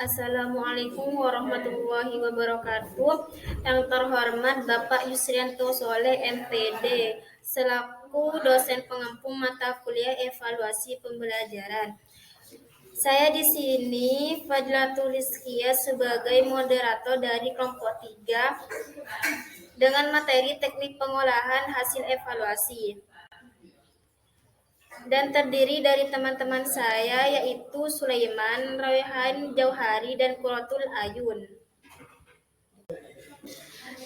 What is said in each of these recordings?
Assalamualaikum warahmatullahi wabarakatuh. Yang terhormat Bapak Yusrianto Soleh MPD, selaku dosen pengampu mata kuliah evaluasi pembelajaran. Saya di sini Fadlatul Rizkia sebagai moderator dari kelompok 3 dengan materi teknik pengolahan hasil evaluasi. Dan terdiri dari teman-teman saya yaitu Sulaiman, Rayhan, Jauhari, dan Quratul Ayun.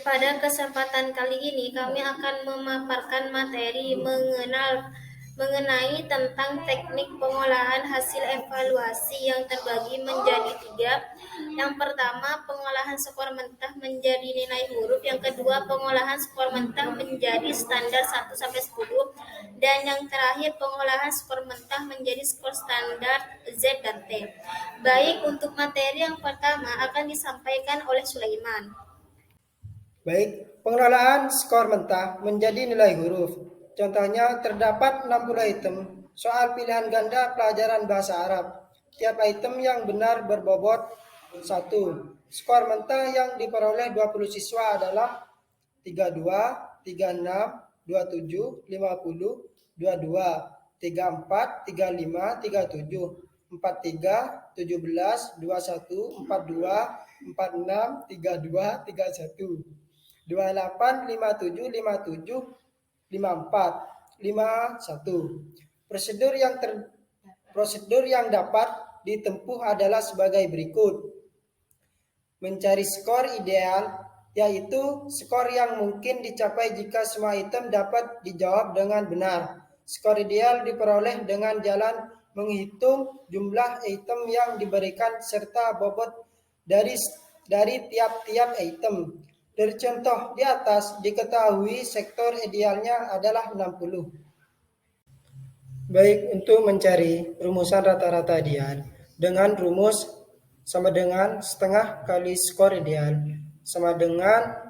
Pada kesempatan kali ini kami akan memaparkan materi mengenai tentang teknik pengolahan hasil evaluasi yang terbagi menjadi 3. Yang pertama, pengolahan skor mentah menjadi nilai huruf. Yang kedua, pengolahan skor mentah menjadi standar 1-10. Dan yang terakhir, pengolahan skor mentah menjadi skor standar Z dan T. Baik, untuk materi yang pertama akan disampaikan oleh Sulaiman. Baik, pengelolaan skor mentah menjadi nilai huruf. Contohnya terdapat 60 item soal pilihan ganda pelajaran bahasa Arab. Tiap item yang benar berbobot 1. Skor mentah yang diperoleh 20 siswa adalah 32, 36, 27, 50, 22, 34, 35, 37, 43, 17, 21, 42, 46, 32, 31. 28, 57, 57, 54, 51. Prosedur yang dapat ditempuh adalah sebagai berikut. Mencari skor ideal, yaitu skor yang mungkin dicapai jika semua item dapat dijawab dengan benar. Skor ideal diperoleh dengan jalan menghitung jumlah item yang diberikan serta bobot dari tiap-tiap item. Dari contoh di atas diketahui sektor idealnya adalah 60. Baik, untuk mencari rumusan rata-rata ideal dengan rumus sama dengan setengah kali skor ideal sama dengan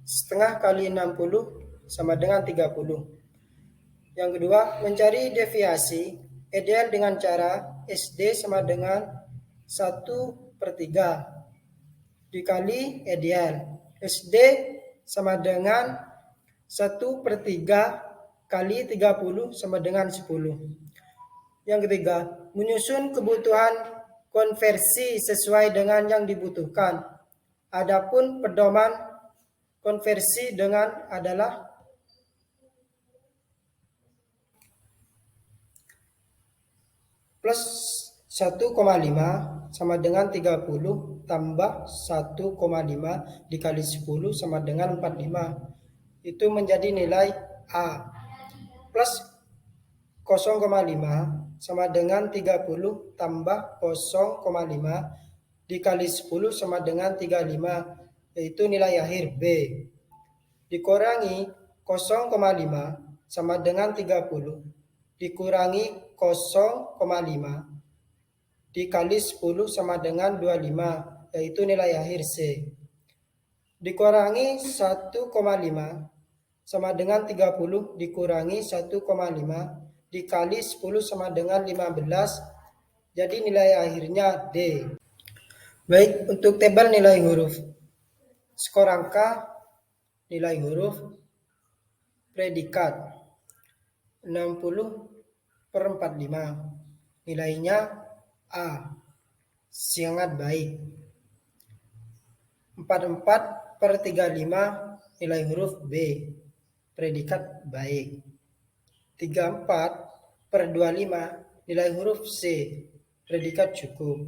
setengah kali 60 sama dengan 30. Yang kedua, mencari deviasi ideal dengan cara SD sama dengan 1/3 dikali ideal. SD sama dengan 1/3 kali 30 sama dengan 10. Yang ketiga, menyusun kebutuhan konversi sesuai dengan yang dibutuhkan. Adapun pedoman konversi dengan adalah plus 1,5 sama dengan 30 tambah 1,5 dikali 10 sama dengan 45. Itu menjadi nilai A. Plus 0,5 sama dengan 30 tambah 0,5 dikali 10 sama dengan 35, yaitu nilai akhir B. Dikurangi 0,5 sama dengan 30 dikurangi 0,5 dikali 10 sama dengan 25, yaitu nilai akhir C. Dikurangi 1,5 sama dengan 30 dikurangi 1,5 dikali 10 sama dengan 15, jadi nilai akhirnya D. Baik, untuk tabel nilai huruf. Skor angka, nilai huruf, predikat 60/45. Nilainya A, sangat baik. 44/35, nilai huruf B, predikat baik. 34/25, nilai huruf C, predikat cukup.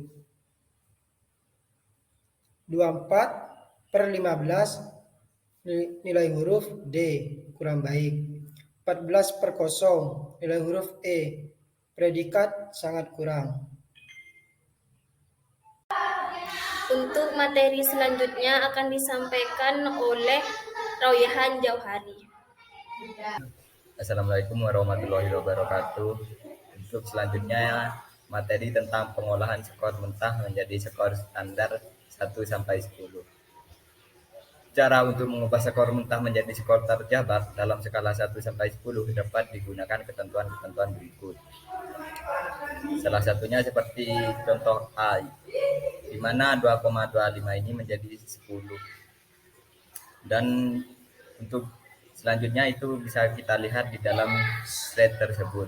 24/15, nilai huruf D, kurang baik. 14/0, nilai huruf E, predikat sangat kurang. Untuk materi selanjutnya akan disampaikan oleh Rayhan Jauhari. Assalamualaikum warahmatullahi wabarakatuh. Untuk selanjutnya materi tentang pengolahan skor mentah menjadi skor standar 1-10. Cara untuk mengubah skor mentah menjadi skor terjabak dalam skala 1-10 dapat digunakan ketentuan-ketentuan berikut. Salah satunya seperti contoh A. di mana 2,25 ini menjadi 10. Dan untuk selanjutnya itu bisa kita lihat di dalam slide tersebut.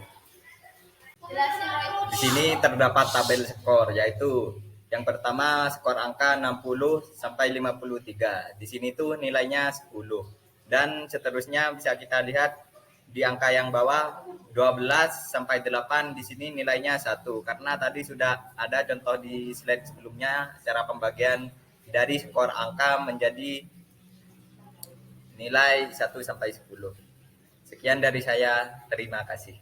Di sini terdapat tabel skor, yaitu yang pertama skor angka 60 sampai 53. Di sini tuh nilainya 10. Dan seterusnya bisa kita lihat di angka yang bawah 12 sampai 8 di sini nilainya 1. Karena tadi sudah ada contoh di slide sebelumnya cara pembagian dari skor angka menjadi nilai 1 sampai 10. Sekian dari saya, terima kasih.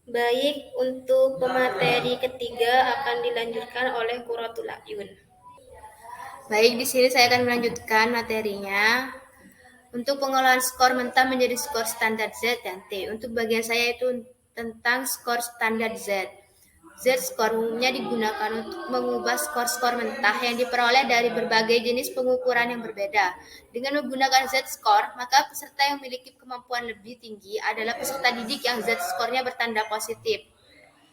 Baik, untuk pemateri ketiga akan dilanjutkan oleh Qurratul A'yun. Baik, di sini saya akan melanjutkan materinya. Untuk pengolahan skor mentah menjadi skor standar Z dan T. Untuk bagian saya itu tentang skor standar Z. Z-score umumnya digunakan untuk mengubah skor-skor mentah yang diperoleh dari berbagai jenis pengukuran yang berbeda. Dengan menggunakan Z-score, maka peserta yang memiliki kemampuan lebih tinggi adalah peserta didik yang Z-score-nya bertanda positif.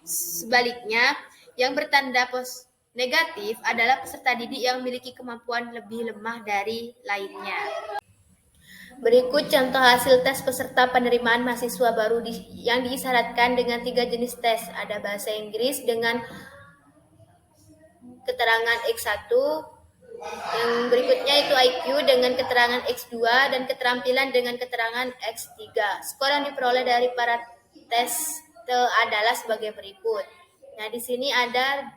Sebaliknya, yang bertanda negatif adalah peserta didik yang memiliki kemampuan lebih lemah dari lainnya. Berikut contoh hasil tes peserta penerimaan mahasiswa baru yang diisyaratkan dengan 3 jenis tes. Ada bahasa Inggris dengan keterangan X1, yang berikutnya itu IQ dengan keterangan X2, dan keterampilan dengan keterangan X3. Skor yang diperoleh dari para tes adalah sebagai berikut. Nah, di sini ada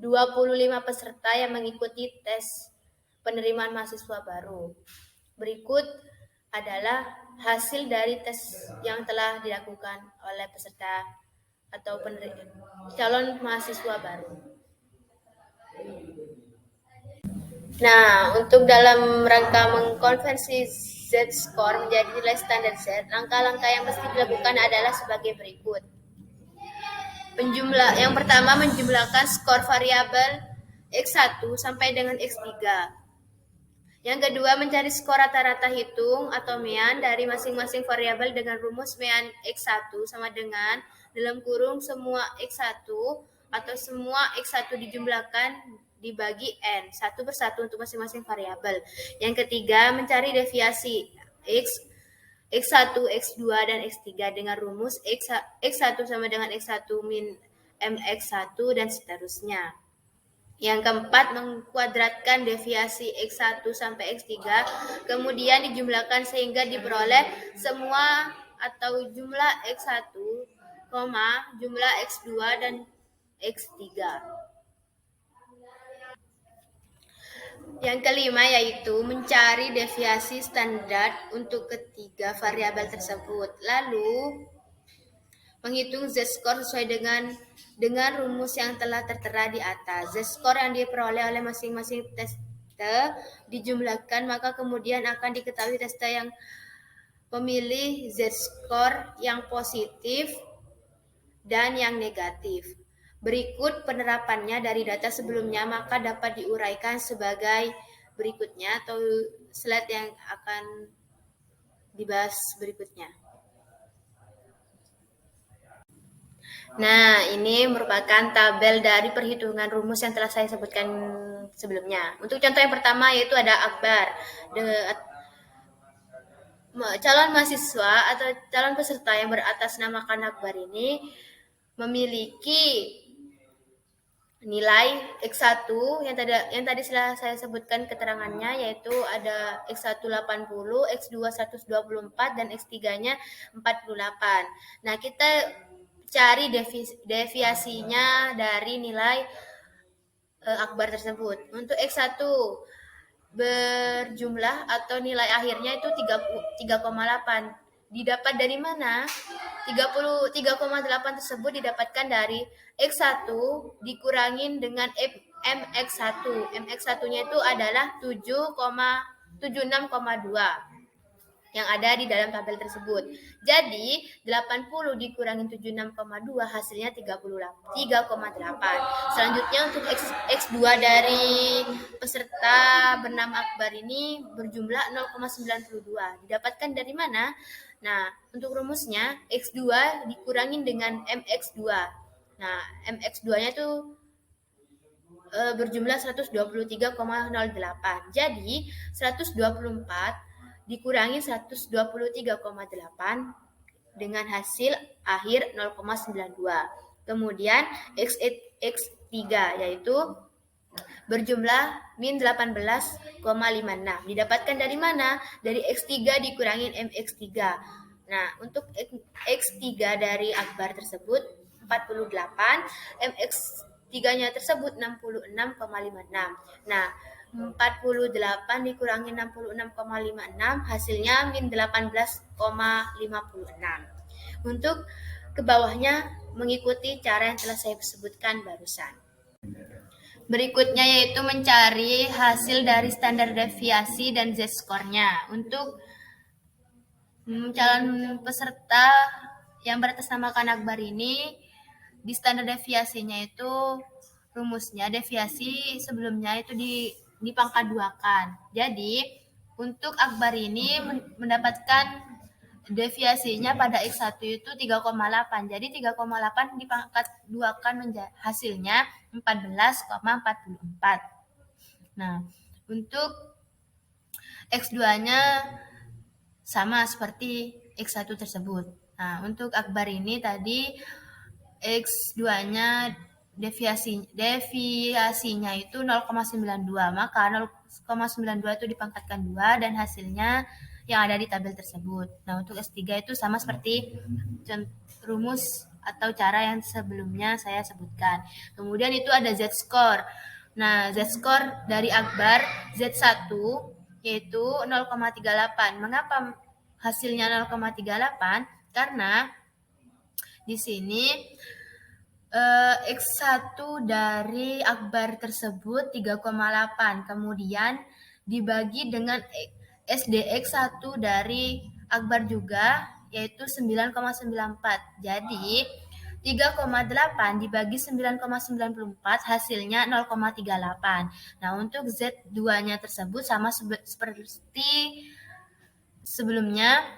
25 peserta yang mengikuti tes penerimaan mahasiswa baru. Berikut adalah hasil dari tes yang telah dilakukan oleh peserta atau calon mahasiswa baru. Nah, untuk dalam rangka mengkonversi Z-score menjadi nilai standar Z, langkah-langkah yang mesti dilakukan adalah sebagai berikut. Yang pertama, menjumlahkan skor variabel X1 sampai dengan X3. Yang kedua, mencari skor rata-rata hitung atau mean dari masing-masing variabel dengan rumus mean X1 sama dengan dalam kurung semua X1 atau semua X1 dijumlahkan dibagi N, satu persatu untuk masing-masing variabel. Yang ketiga, mencari deviasi X1, X2, dan X3 dengan rumus X1 sama dengan X1 min MX1 dan seterusnya. Yang keempat, mengkuadratkan deviasi X1 sampai X3, kemudian dijumlahkan sehingga diperoleh semua atau jumlah X1, jumlah X2 dan X3. Yang kelima yaitu mencari deviasi standar untuk ketiga variabel tersebut. Lalu menghitung Z-score sesuai dengan rumus yang telah tertera di atas. Z-score yang diperoleh oleh masing-masing tester dijumlahkan, maka kemudian akan diketahui tester yang memilih Z-score yang positif dan yang negatif. Berikut penerapannya dari data sebelumnya, maka dapat diuraikan sebagai berikutnya atau slide yang akan dibahas berikutnya. Nah, ini merupakan tabel dari perhitungan rumus yang telah saya sebutkan sebelumnya. Untuk contoh yang pertama yaitu ada Akbar. Calon mahasiswa atau calon peserta yang beratasnamakan Akbar ini memiliki nilai X1 yang tadi sudah saya sebutkan keterangannya, yaitu ada X1 80, X2 124, dan X3-nya 48. Nah, kita cari deviasinya dari nilai Akbar tersebut. Untuk X1 berjumlah atau nilai akhirnya itu 3,8. Didapat dari mana? 3,8 tersebut didapatkan dari X1 dikurangin dengan MX1. MX1-nya itu adalah 76,2 yang ada di dalam tabel tersebut. Jadi, 80 dikurangin 76,2 hasilnya 3,8. Selanjutnya untuk X2 dari peserta bernama Akbar ini berjumlah 0,92. Didapatkan dari mana? Nah, untuk rumusnya X2 dikurangin dengan MX2. Nah, MX2-nya itu berjumlah 123,08. Jadi 124 dikurangi 123,8 dengan hasil akhir 0,92. Kemudian X3 yaitu berjumlah min 18,56. Didapatkan dari mana? Dari X3 dikurangin MX3. Nah, untuk X3 dari Akbar tersebut 48, MX3-nya tersebut 66,56. Nah, 48 dikurangi 66,56 hasilnya min 18,56. Untuk ke bawahnya mengikuti cara yang telah saya sebutkan barusan. Berikutnya yaitu mencari hasil dari standar deviasi dan z-score-nya. Untuk calon peserta yang beratasnamakan Akbar ini, di standar deviasinya itu rumusnya deviasi sebelumnya itu dipangkat duakan. Jadi untuk Akbar ini mendapatkan deviasinya pada X1 itu 3,8. Jadi 3,8 dipangkat duakan hasilnya 14,44. Nah, untuk X2-nya sama seperti X1 tersebut. Nah, untuk Akbar ini tadi X2-nya deviasinya itu 0,92, maka 0,92 itu dipangkatkan 2 dan hasilnya yang ada di tabel tersebut. Nah, untuk S3 itu sama seperti rumus atau cara yang sebelumnya saya sebutkan. Kemudian itu ada Z-score. Nah, Z-score dari Akbar Z1 yaitu 0,38. Mengapa hasilnya 0,38? Karena di sini X1 dari Akbar tersebut 3,8. Kemudian dibagi dengan SDX1 dari Akbar juga yaitu 9,94. Jadi 3,8 dibagi 9,94 hasilnya 0,38. Nah, untuk Z2-nya tersebut sama seperti sebelumnya.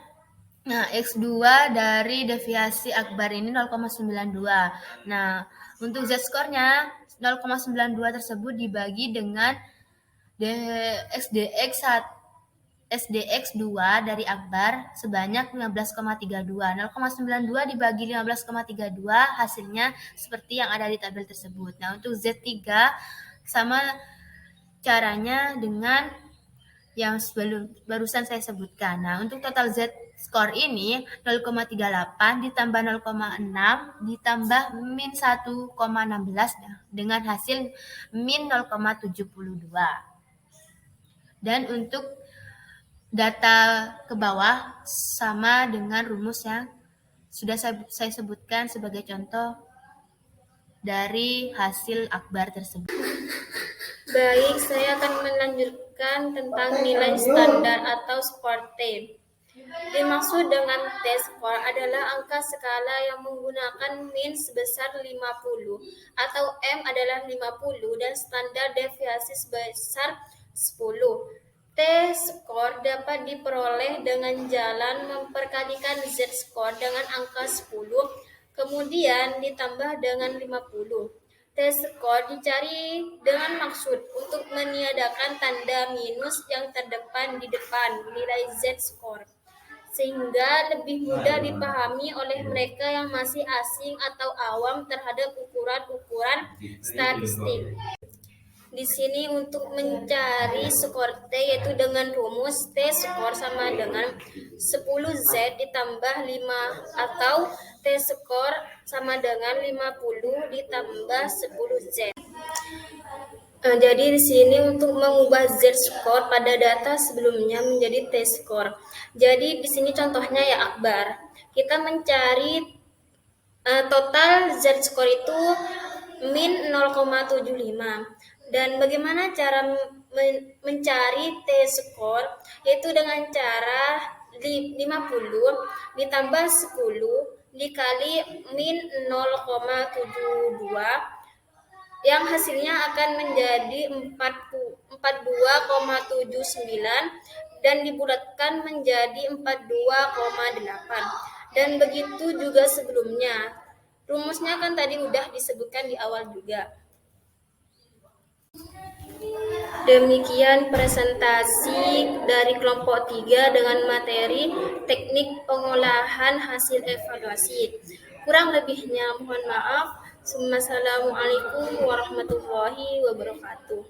Nah, X2 dari deviasi Akbar ini 0,92. Nah, untuk Z-score-nya 0,92 tersebut dibagi dengan SDX2 dari Akbar sebanyak 15,32. 0,92 dibagi 15,32 hasilnya seperti yang ada di tabel tersebut. Nah, untuk Z3 sama caranya dengan yang barusan saya sebutkan. Nah, untuk total Z-score ini 0,38 ditambah 0,6 ditambah min 1,16 dengan hasil min 0,72. Dan untuk data ke bawah sama dengan rumus yang sudah saya sebutkan sebagai contoh dari hasil Akbar tersebut. Baik, saya akan melanjutkan tentang nilai standar atau skor T. Dimaksud dengan T-score adalah angka skala yang menggunakan min sebesar 50 atau M adalah 50 dan standar deviasi sebesar 10. T-score dapat diperoleh dengan jalan memperkalikan Z-score dengan angka 10, kemudian ditambah dengan 50. T-score dicari dengan maksud untuk meniadakan tanda minus yang terdepan di depan nilai Z-score, sehingga lebih mudah dipahami oleh mereka yang masih asing atau awam terhadap ukuran-ukuran statistik. Di sini untuk mencari skor T yaitu dengan rumus T-score sama dengan 10Z ditambah 5 atau T-score sama dengan 50 ditambah 10Z. Jadi di sini untuk mengubah Z-score pada data sebelumnya menjadi T-score. Jadi di sini contohnya ya Akbar. Kita mencari total Z-score itu min 0,75. Dan bagaimana cara mencari T-score? Yaitu dengan cara 50 ditambah 10 dikali min 0,72 yang hasilnya akan menjadi 42,79 dan dibulatkan menjadi 42,8. Dan begitu juga sebelumnya. Rumusnya kan tadi udah disebutkan di awal juga. Demikian presentasi dari kelompok 3 dengan materi teknik pengolahan hasil evaluasi. Kurang lebihnya mohon maaf. Wassalamualaikum warahmatullahi wabarakatuh.